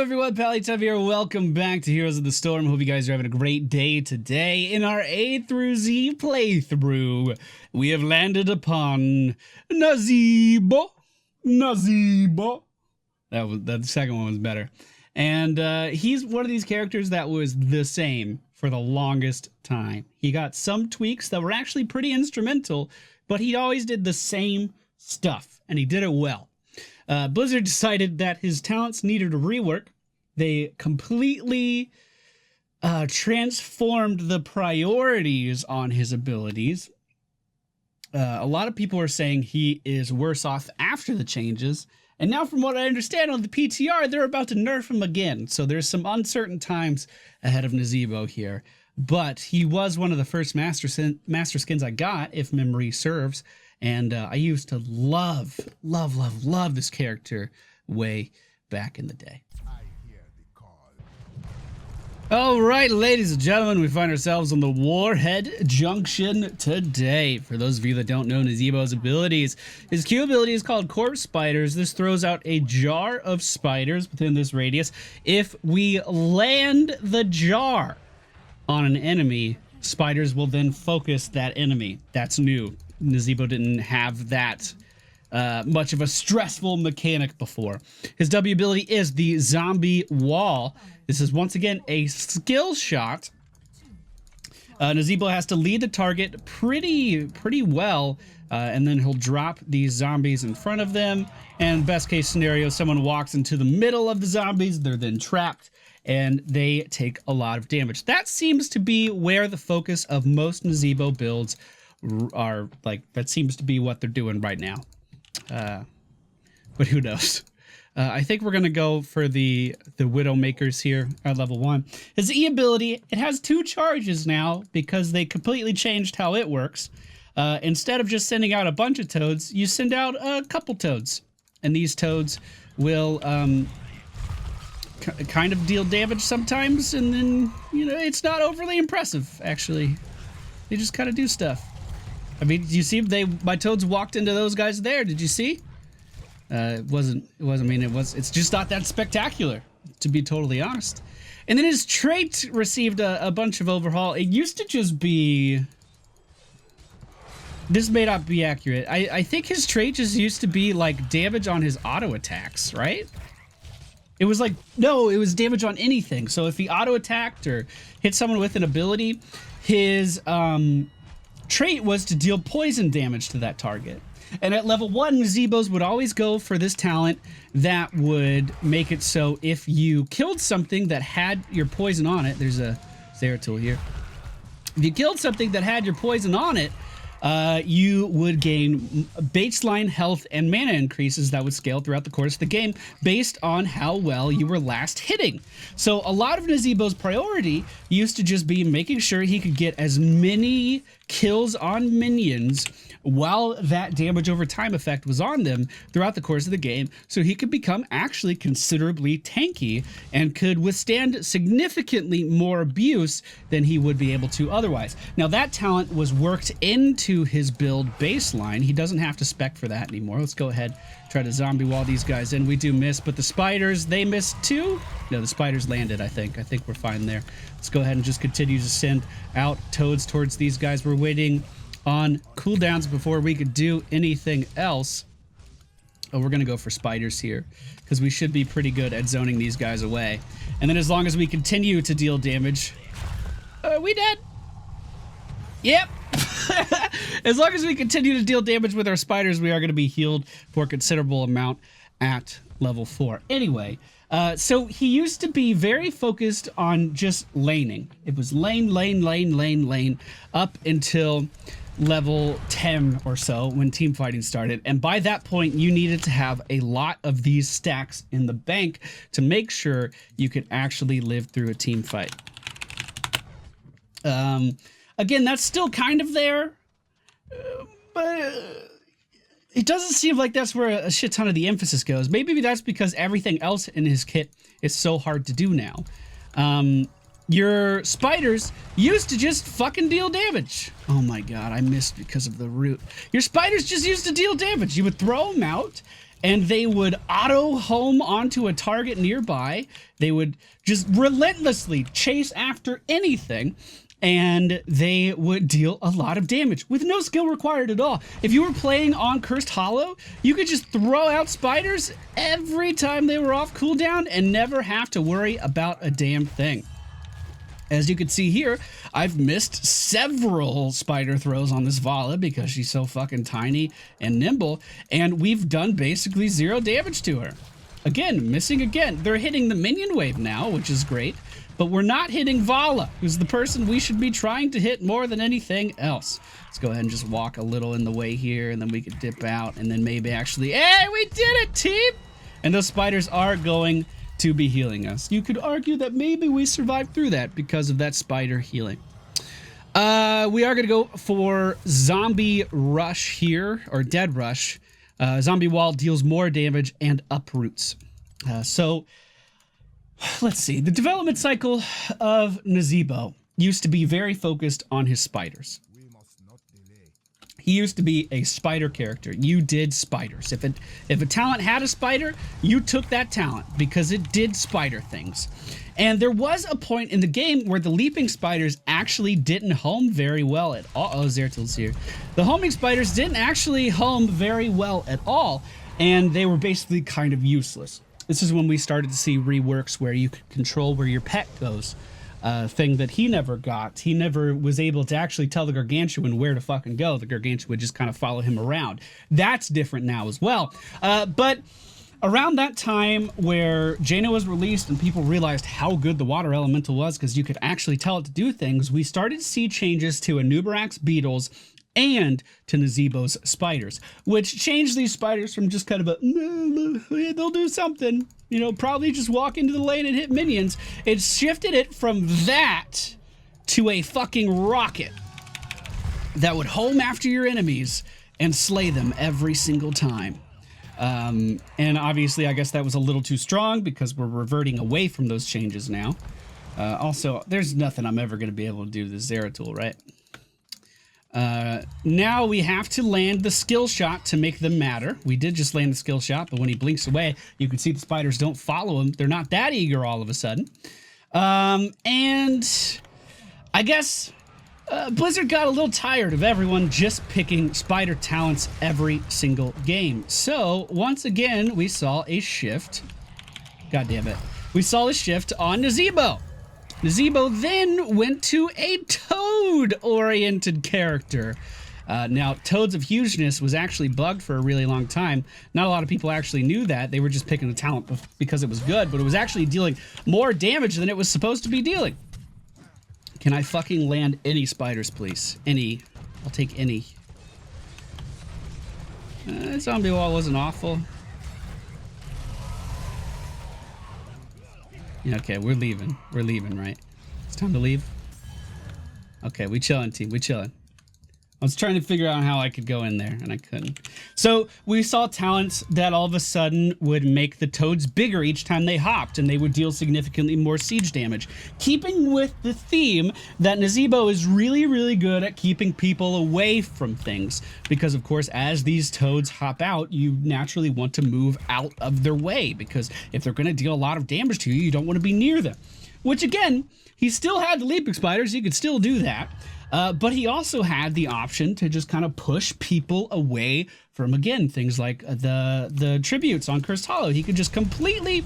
everyone, Pallytub here. Welcome back to Heroes of the Storm. Hope you guys are having a great day today. In our A through Z playthrough, we have landed upon Nazeebo. That second one was better. And he's one of these characters that was the same for the longest time. He got some tweaks that were actually pretty instrumental, but he always did the same stuff, and he did it well. Blizzard decided that his talents needed a rework. They completely transformed the priorities on his abilities. A lot of people are saying he is worse off after the changes. And now from what I understand on the PTR, they're about to nerf him again. So there's some uncertain times ahead of Nazeebo here. But he was one of the first master skins I got, if memory serves. And I used to love this character way back in the day. All right, ladies and gentlemen, we find ourselves on the Warhead Junction today. For those of you that don't know Nazeebo's abilities, his Q ability is called Corpse Spiders. This throws out a jar of spiders within this radius. If we land the jar on an enemy, spiders will then focus that enemy. That's new. Nazeebo didn't have that much of a stressful mechanic before. His W ability is the Zombie Wall. This is once again a skill shot. Nazeebo has to lead the target pretty well, and then he'll drop these zombies in front of them. And best case scenario, someone walks into the middle of the zombies. They're then trapped, and they take a lot of damage. That seems to be where the focus of most Nazeebo builds are. Like, that seems to be what they're doing right now. But who knows? I think we're going to go for the Widowmakers here at level 1. His E ability, it has 2 charges now because they completely changed how it works. Instead of just sending out a bunch of toads, you send out a couple toads. And these toads will kind of deal damage sometimes, and then, you know, it's not overly impressive, actually. They just kind of do stuff. I mean, you see my toads walked into those guys there. Did you see? It's just not that spectacular, to be totally honest. And then his trait received a bunch of overhaul. It used to just be... This may not be accurate. I think his trait just used to be like damage on his auto attacks, right? It was like, no, it was damage on anything. So if he auto attacked or hit someone with an ability, his trait was to deal poison damage to that target. And at level 1, Nazeebo's would always go for this talent that would make it so if you killed something that had your poison on it, there's a Zeratul here. If you killed something that had your poison on it, you would gain baseline health and mana increases that would scale throughout the course of the game based on how well you were last hitting. So a lot of Nazeebo's priority used to just be making sure he could get as many kills on minions while that damage over time effect was on them throughout the course of the game, so he could become actually considerably tanky and could withstand significantly more abuse than he would be able to otherwise. Now that talent was worked into his build baseline. He doesn't have to spec for that anymore. Let's go ahead, try to zombie wall these guys in. We do miss, but the spiders, they missed too? No, the spiders landed, I think. I think we're fine there. Let's go ahead and just continue to send out toads towards these guys. We're waiting on cooldowns before we could do anything else. Oh, we're gonna go for spiders here because we should be pretty good at zoning these guys away. And then as long as we continue to deal damage, we dead? Yep. As long as we continue to deal damage with our spiders, we are gonna be healed for a considerable amount at level 4. Anyway, so he used to be very focused on just laning. It was lane up until level 10 or so when team fighting started, and by that point you needed to have a lot of these stacks in the bank to make sure you could actually live through a team fight. Again, that's still kind of there, but it doesn't seem like that's where a shit ton of the emphasis goes. Maybe that's because everything else in his kit is so hard to do now. Your spiders used to just fucking deal damage. Oh my god, I missed because of the root. Your spiders just used to deal damage. You would throw them out, and they would auto home onto a target nearby. They would just relentlessly chase after anything, and they would deal a lot of damage with no skill required at all. If you were playing on Cursed Hollow, you could just throw out spiders every time they were off cooldown and never have to worry about a damn thing. As you can see here, I've missed several spider throws on this Vala because she's so fucking tiny and nimble, and we've done basically 0 damage to her. Again, missing again. They're hitting the minion wave now, which is great, but we're not hitting Vala, who's the person we should be trying to hit more than anything else. Let's go ahead and just walk a little in the way here, and then we could dip out, and then maybe actually, hey, we did it, team! And those spiders are going to be healing us. You could argue that maybe we survived through that because of that spider healing. We are going to go for Zombie Rush here, or Dead Rush. Zombie Wall deals more damage and uproots. So, let's see. The development cycle of Nazeebo used to be very focused on his spiders. He used to be a spider character. You did spiders. If a talent had a spider, you took that talent because it did spider things. And there was a point in the game where the leaping spiders actually didn't home very well at all. Oh, Zeratil's here. The homing spiders didn't actually home very well at all, and they were basically kind of useless. This is when we started to see reworks where you could control where your pet goes. Thing that he never got. He never was able to actually tell the Gargantuan where to fucking go. The Gargantuan would just kind of follow him around. That's different now as well. But around that time where Jaina was released and people realized how good the water elemental was because you could actually tell it to do things, we started to see changes to Anubarak's beetles and to Nazeebo's spiders, which changed these spiders from just kind of a, they'll do something, you know, probably just walk into the lane and hit minions. It shifted it from that to a fucking rocket that would home after your enemies and slay them every single time. And obviously, I guess that was a little too strong because we're reverting away from those changes now. Also, there's nothing I'm ever going to be able to do to the Zeratul, right? Now we have to land the skill shot to make them matter. We did just land the skill shot, but when he blinks away, you can see the spiders don't follow him. They're not that eager all of a sudden. And I guess Blizzard got a little tired of everyone just picking spider talents every single game. So once again, we saw a shift. God damn it. We saw a shift on Nazeebo. Nazeebo then went to a Toad-oriented character. Now, Toads of Hugeness was actually bugged for a really long time. Not a lot of people actually knew that. They were just picking the talent because it was good, but it was actually dealing more damage than it was supposed to be dealing. Can I fucking land any spiders, please? Any. I'll take any. Zombie wall wasn't awful. Yeah, okay, we're leaving. We're leaving, right? It's time to leave. Okay, we chilling, team. We chilling. I was trying to figure out how I could go in there, and I couldn't. So we saw talents that all of a sudden would make the toads bigger each time they hopped, and they would deal significantly more siege damage. Keeping with the theme that Nazeebo is really, really good at keeping people away from things. Because, of course, as these toads hop out, you naturally want to move out of their way. Because if they're going to deal a lot of damage to you, you don't want to be near them. Which, again, he still had the leaping spiders. He could still do that. But he also had the option to just kind of push people away from, again, things like the tributes on Cursed Hollow. He could just completely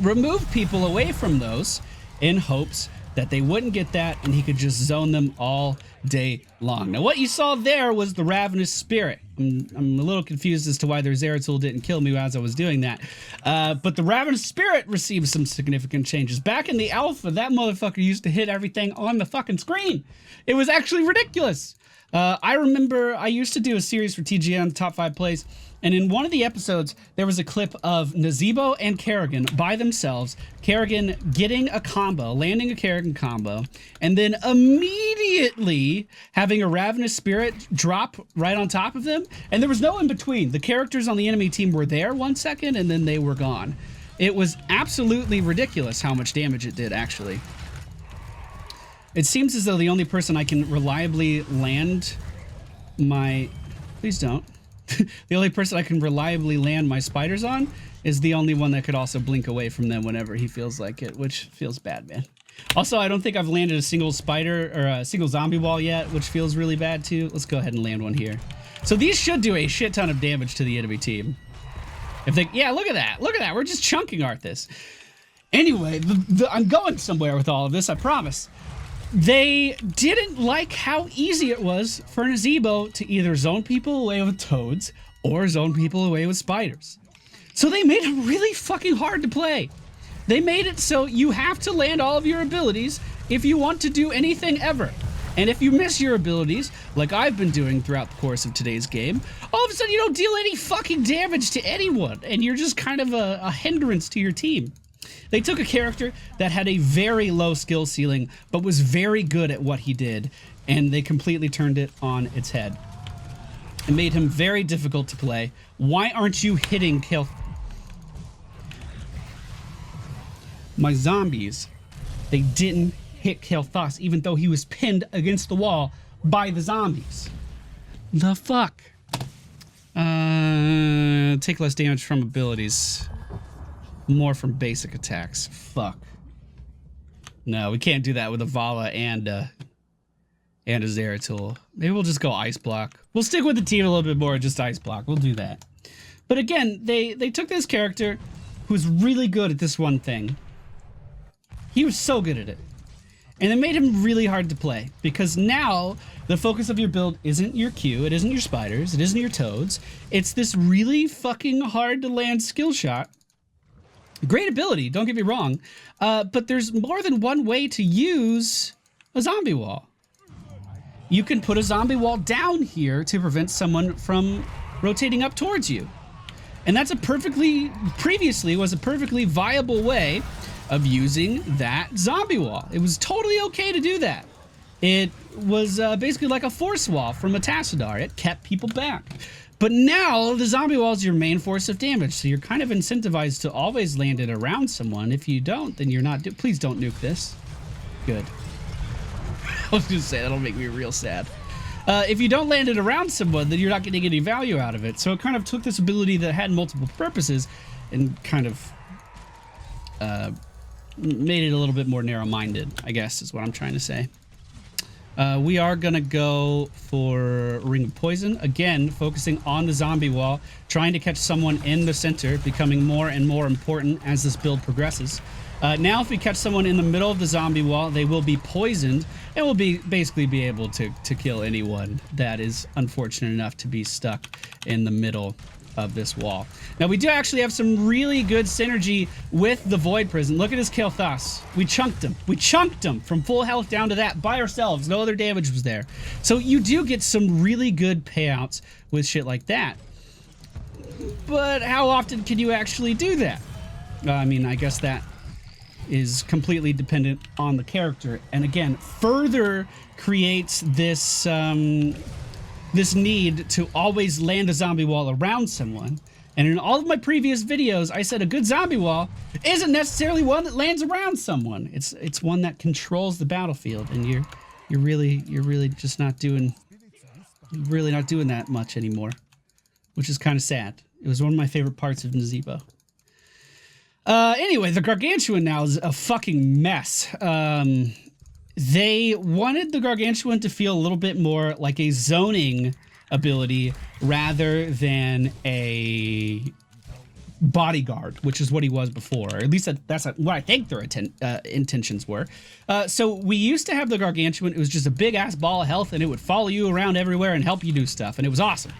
remove people away from those in hopes that they wouldn't get that, and he could just zone them all day long. Now, what you saw there was the Ravenous Spirit. I'm a little confused as to why their Zeratul didn't kill me as I was doing that. But the Ravenous Spirit received some significant changes. Back in the alpha, that motherfucker used to hit everything on the fucking screen. It was actually ridiculous. I remember I used to do a series for TGN, Top 5 Plays, and in one of the episodes, there was a clip of Nazeebo and Kerrigan by themselves, Kerrigan getting a combo, landing a Kerrigan combo, and then immediately having a Ravenous Spirit drop right on top of them, and there was no in between. The characters on the enemy team were there 1 second, and then they were gone. It was absolutely ridiculous how much damage it did, actually. It seems as though the only person I can reliably land my... Please don't. The only person I can reliably land my spiders on is the only one that could also blink away from them whenever he feels like it, which feels bad, man. Also, I don't think I've landed a single spider or a single zombie wall yet, which feels really bad too. Let's go ahead and land one here. So these should do a shit ton of damage to the enemy team. If they, yeah, look at that. Look at that. We're just chunking Arthas. Anyway, I'm going somewhere with all of this, I promise. They didn't like how easy it was for Nazeebo to either zone people away with toads or zone people away with spiders. So they made it really fucking hard to play. They made it so you have to land all of your abilities if you want to do anything ever. And if you miss your abilities, like I've been doing throughout the course of today's game, all of a sudden you don't deal any fucking damage to anyone, and you're just kind of a hindrance to your team. They took a character that had a very low skill ceiling, but was very good at what he did, and they completely turned it on its head. It made him very difficult to play. Why aren't you hitting kill? My zombies, they didn't hit Kael'thas, even though he was pinned against the wall by the zombies. The fuck? Take less damage from abilities. More from basic attacks. Fuck. No, we can't do that with a Vala and a Zeratul. Maybe we'll just go Ice Block. We'll stick with the team a little bit more, just Ice Block. We'll do that. But again, they took this character who's really good at this one thing. He was so good at it. And it made him really hard to play, because now the focus of your build isn't your Q, it isn't your spiders, it isn't your toads. It's this really fucking hard to land skill shot. Great ability, don't get me wrong, but there's more than one way to use a zombie wall. You can put a zombie wall down here to prevent someone from rotating up towards you. And that's previously was a perfectly viable way of using that zombie wall. It was totally okay to do that. It was basically like a force wall from a Tassadar. It kept people back. But now the zombie wall is your main force of damage, so you're kind of incentivized to always land it around someone. If you don't, then you're not. Please don't nuke this. Good. I was gonna say that'll make me real sad. If you don't land it around someone, then you're not getting any value out of it. So it kind of took this ability that had multiple purposes and kind of made it a little bit more narrow-minded, I guess is what I'm trying to say. We are gonna go for Ring of Poison. Again, focusing on the zombie wall, trying to catch someone in the center, becoming more and more important as this build progresses. Now if we catch someone in the middle of the zombie wall, they will be poisoned and will basically be able to kill anyone that is unfortunate enough to be stuck in the middle of this wall. Now we do actually have some really good synergy with the Void Prison. Look at his Kael'thas. We chunked him. We chunked him from full health down to that by ourselves. No other damage was there. So you do get some really good payouts with shit like that. But how often can you actually do that? I mean, I guess that is completely dependent on the character. And again, further creates this this need to always land a zombie wall around someone. And in all of my previous videos, I said a good zombie wall isn't necessarily one that lands around someone. It's one that controls the battlefield, and you're really just not doing that much anymore, which is kind of sad. It was one of my favorite parts of Nazeebo. Anyway, the Gargantuan now is a fucking mess. They wanted the Gargantuan to feel a little bit more like a zoning ability rather than a bodyguard, which is what he was before. Or at least that's what I think their intentions were. So we used to have the Gargantuan. It was just a big-ass ball of health, and it would follow you around everywhere and help you do stuff, and it was awesome.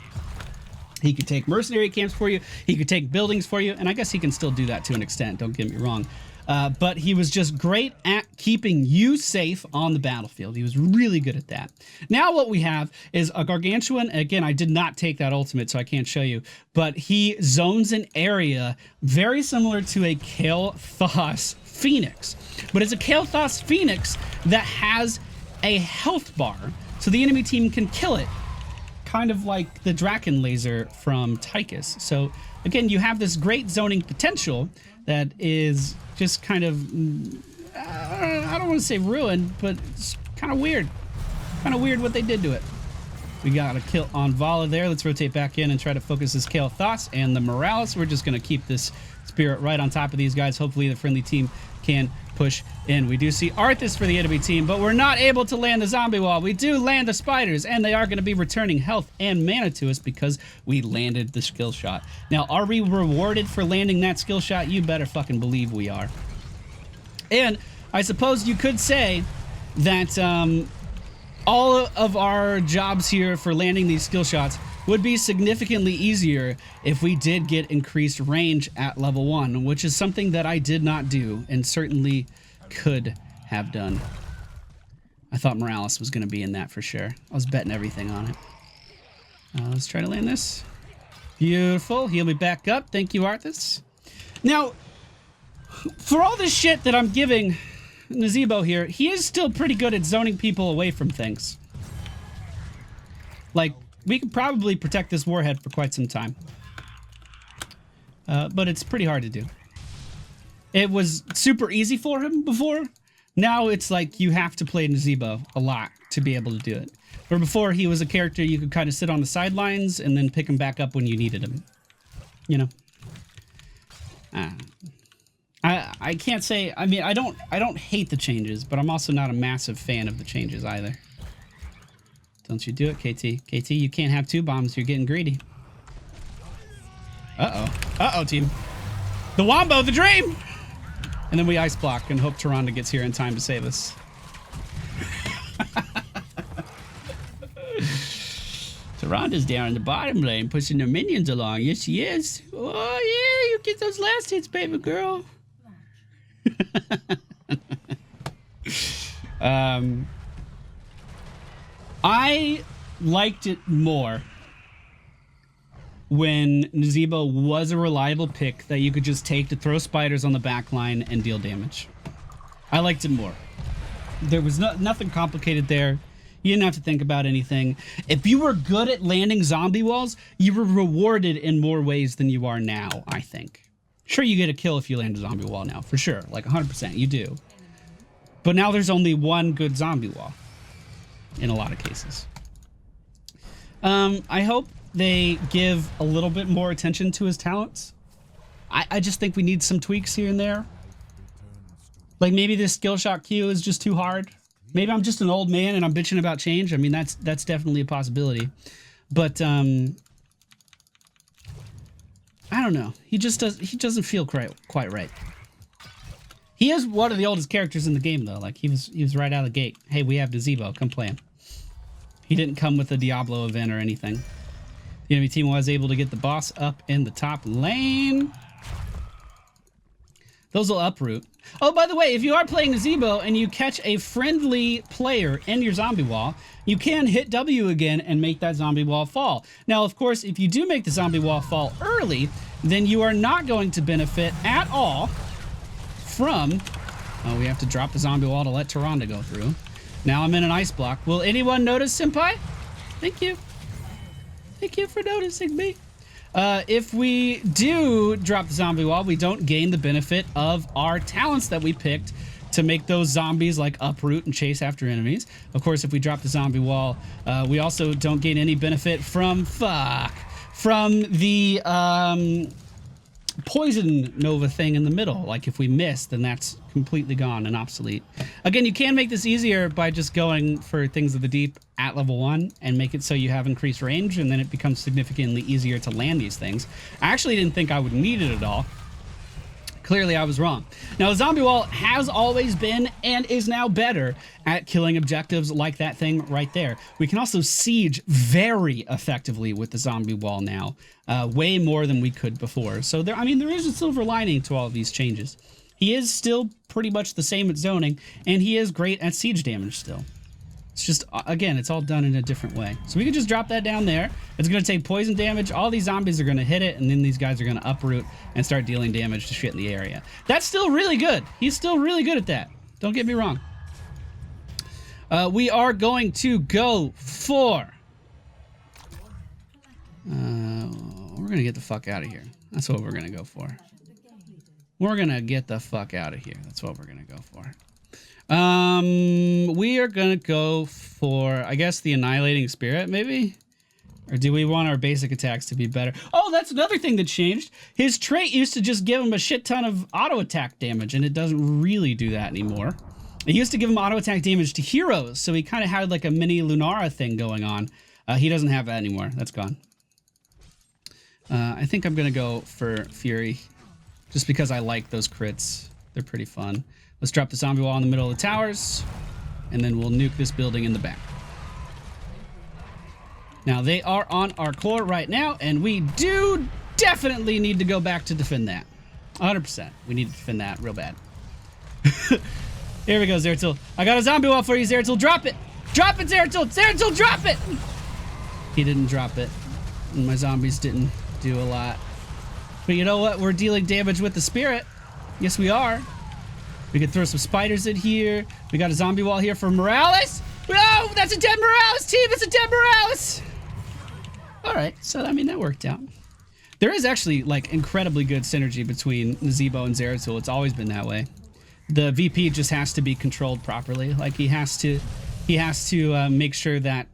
He could take mercenary camps for you. He could take buildings for you, and I guess he can still do that to an extent, don't get me wrong. But he was just great at keeping you safe on the battlefield. He was really good at that. Now what we have is a Gargantuan. Again, I did not take that ultimate, so I can't show you. But he zones an area very similar to a Kael'thas Phoenix. But it's a Kael'thas Phoenix that has a health bar, so the enemy team can kill it. Kind of like the Draken laser from Tychus. So again, you have this great zoning potential that is just kind of, I don't want to say ruined, but it's kind of weird. Kind of weird what they did to it. We got a kill on Vala there. Let's rotate back in and try to focus this Kale Thoughts and the Morales. We're just going to keep this Spirit right on top of these guys. Hopefully the friendly team can push in. We do see Arthas for the enemy team, but we're not able to land the zombie wall. We do land the spiders, and they are going to be returning health and mana to us because we landed the skill shot. Now, are we rewarded for landing that skill shot? You better fucking believe we are. And I suppose you could say that all of our jobs here for landing these skill shots would be significantly easier if we did get increased range at level 1, which is something that I did not do and certainly could have done. I thought Morales was going to be in that for sure. I was betting everything on it. Let's try to land this. Beautiful. Heal me back up. Thank you, Arthas. Now, for all this shit that I'm giving Nazeebo here, he is still pretty good at zoning people away from things. Like, we could probably protect this warhead for quite some time. But it's pretty hard to do. It was super easy for him before. Now it's like you have to play Nazeebo a lot to be able to do it. Where before he was a character you could kind of sit on the sidelines and then pick him back up when you needed him. You know? I can't say, I mean, I don't hate the changes, but I'm also not a massive fan of the changes either. Don't you do it, KT. KT, you can't have 2 bombs. You're getting greedy. Uh-oh. Uh-oh, team. The Wombo, the dream! And then we ice block and hope Tyrande gets here in time to save us. Tyrande's down in the bottom lane, pushing their minions along. Yes, she is. Oh, yeah, you get those last hits, baby girl. I liked it more when Nazeebo was a reliable pick that you could just take to throw spiders on the back line and deal damage. I liked it more. There was nothing complicated there. You didn't have to think about anything. If you were good at landing zombie walls, you were rewarded in more ways than you are now, I think. Sure, you get a kill if you land a zombie wall now, for sure. Like 100%, you do. But now there's only one good zombie wall. In a lot of cases. I hope they give a little bit more attention to his talents. I just think we need some tweaks here and there. Like maybe this skill shot Q is just too hard. Maybe I'm just an old man and I'm bitching about change. I mean, that's definitely a possibility. But I don't know. He doesn't feel quite right. He is one of the oldest characters in the game, though. Like, he was right out of the gate. Hey, we have Nazeebo. Come play him. He didn't come with a Diablo event or anything. The enemy team was able to get the boss up in the top lane. Those will uproot. Oh, by the way, if you are playing Nazeebo and you catch a friendly player in your zombie wall, you can hit W again and make that zombie wall fall. Now, of course, if you do make the zombie wall fall early, then you are not going to benefit at all from... Oh, we have to drop the zombie wall to let Tyrande go through. Now I'm in an ice block. Will anyone notice, Senpai? Thank you. Thank you for noticing me. If we do drop the zombie wall, we don't gain the benefit of our talents that we picked to make those zombies like uproot and chase after enemies. Of course, if we drop the zombie wall, we also don't gain any benefit from the poison nova thing in the middle. Like if we miss, then that's completely gone and obsolete. Again, you can make this easier by just going for things of the deep at level 1 and make it so you have increased range, and then it becomes significantly easier to land these things. I actually didn't think I would need it at all. Clearly, I was wrong. Now, the zombie wall has always been and is now better at killing objectives like that thing right there. We can also siege very effectively with the zombie wall now, way more than we could before. So, there is a silver lining to all of these changes. He is still pretty much the same at zoning, and he is great at siege damage still. It's just, again, it's all done in a different way. So we can just drop that down there. It's going to take poison damage. All these zombies are going to hit it, and then these guys are going to uproot and start dealing damage to shit in the area. That's still really good. He's still really good at that. Don't get me wrong. We are going to go for... we're going to get the fuck out of here. That's what we're going to go for. We're going to get the fuck out of here. That's what we're going to go for. We are gonna go for, I guess, the Annihilating Spirit, maybe? Or do we want our basic attacks to be better? Oh, that's another thing that changed. His trait used to just give him a shit ton of auto attack damage, and it doesn't really do that anymore. It used to give him auto attack damage to heroes, so he kind of had like a mini Lunara thing going on. He doesn't have that anymore. That's gone. I think I'm gonna go for Fury, just because I like those crits. They're pretty fun. Let's drop the zombie wall in the middle of the towers, and then we'll nuke this building in the back. Now, they are on our core right now, and we do definitely need to go back to defend that. 100%. We need to defend that real bad. Here we go, Zeratul. I got a zombie wall for you, Zeratul. Drop it! Drop it, Zeratul! Zeratul, drop it! He didn't drop it. And my zombies didn't do a lot. But you know what? We're dealing damage with the spirit. Yes, we are. We could throw some spiders in here. We got a zombie wall here for Morales. No, that's a dead Morales team. It's a dead Morales. All right, so I mean that worked out. There is actually like incredibly good synergy between Nazeebo and Zeratul. It's always been that way. The VP just has to be controlled properly. Like he has to make sure that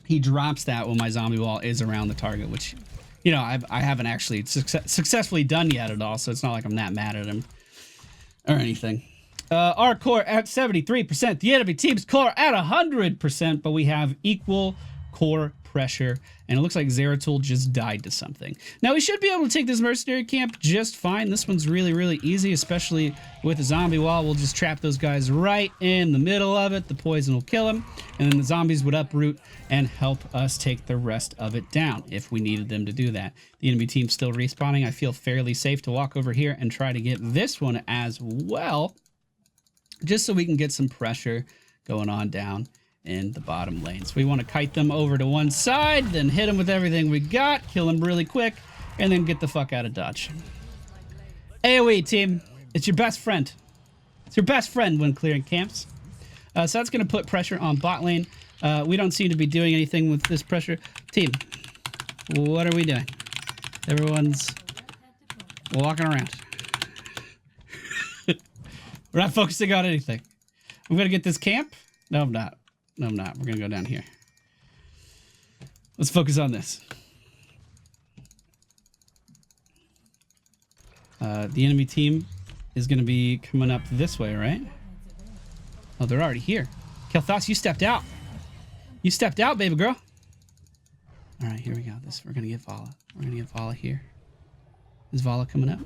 he drops that when my zombie wall is around the target, which, you know, I haven't actually successfully done yet at all. So it's not like I'm that mad at him or anything. Our core at 73%. The enemy team's core at 100%, but we have equal core pressure, and it looks like Zeratul just died to something. Now, we should be able to take this mercenary camp just fine. This one's really, really easy, especially with the zombie wall. We'll just trap those guys right in the middle of it. The poison will kill them, and then the zombies would uproot and help us take the rest of it down if we needed them to do that. The enemy team's still respawning. I feel fairly safe to walk over here and try to get this one as well, just so we can get some pressure going on down in the bottom lane. So we want to kite them over to one side, then hit them with everything we got, kill them really quick, and then get the fuck out of Dodge. AoE team, it's your best friend. It's your best friend when clearing camps. So that's going to put pressure on bot lane. We don't seem to be doing anything with this pressure. Team, what are we doing? Everyone's walking around. We're not focusing on anything. I'm going to get this camp. No, I'm not. No, I'm not. We're going to go down here. Let's focus on this. The enemy team is going to be coming up this way, right? Oh, they're already here. Kel'Thas, you stepped out. You stepped out, baby girl. All right, here we go. We're going to get Vala. We're going to get Vala here. Is Vala coming up?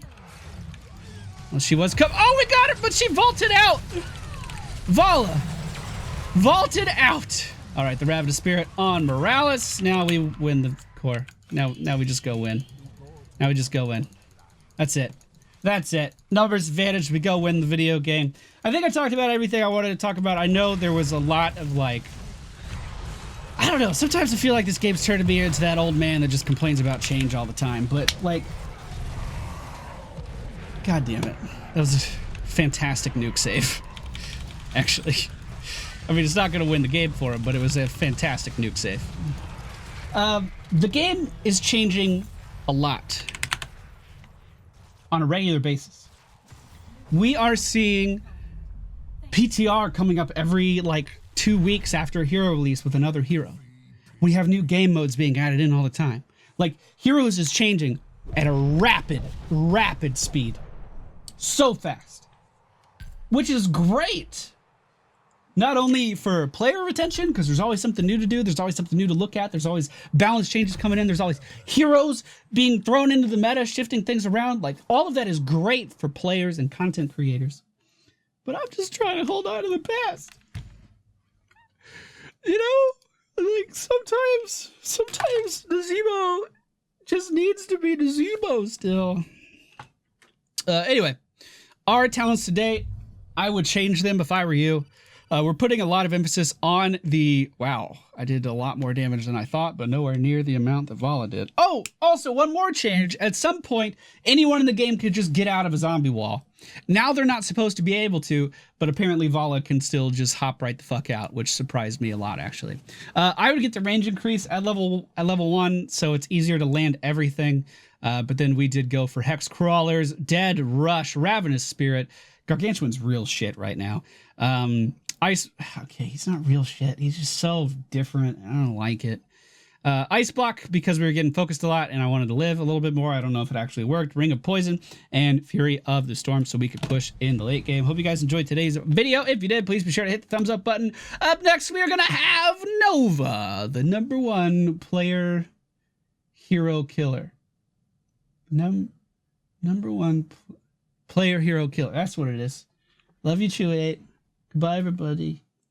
Well, she was coming. Oh, we got her, but she vaulted out. Vala vaulted out. All right, the Ravenous Spirit on Morales. Now we win the core. Now we just go win. Now we just go win. That's it. That's it. Numbers advantage. We go win the video game. I think I talked about everything I wanted to talk about. I know there was a lot of like, I don't know. Sometimes I feel like this game's turned me into that old man that just complains about change all the time. But like, God damn it. That was a fantastic nuke save. Actually. I mean, it's not going to win the game for him, but it was a fantastic nuke save. The game is changing a lot on a regular basis. We are seeing PTR coming up every, like, 2 weeks after a hero release with another hero. We have new game modes being added in all the time. Like, Heroes is changing at a rapid speed. So fast. Which is great. Not only for player retention, because there's always something new to do, there's always something new to look at, there's always balance changes coming in, there's always heroes being thrown into the meta, shifting things around. Like, all of that is great for players and content creators. But I'm just trying to hold on to the past. You know? Like, sometimes Nazeebo just needs to be Nazeebo still. Anyway, our talents today, I would change them if I were you. We're putting a lot of emphasis on the... Wow, I did a lot more damage than I thought, but nowhere near the amount that Vala did. Oh, also, one more change. At some point, anyone in the game could just get out of a zombie wall. Now they're not supposed to be able to, but apparently Vala can still just hop right the fuck out, which surprised me a lot, actually. I would get the range increase at level 1, so it's easier to land everything. But then we did go for Hex Crawlers, Dead Rush, Ravenous Spirit, Gargantuan's real shit right now. Ice, okay, he's not real shit. He's just so different. I don't like it. Ice Block, because we were getting focused a lot and I wanted to live a little bit more. I don't know if it actually worked. Ring of Poison and Fury of the Storm, so we could push in the late game. Hope you guys enjoyed today's video. If you did, please be sure to hit the thumbs up button. Up next, we are going to have Nova, the #1 player hero killer. #1 player hero killer. That's what it is. Love you, Chewy8. Goodbye, everybody.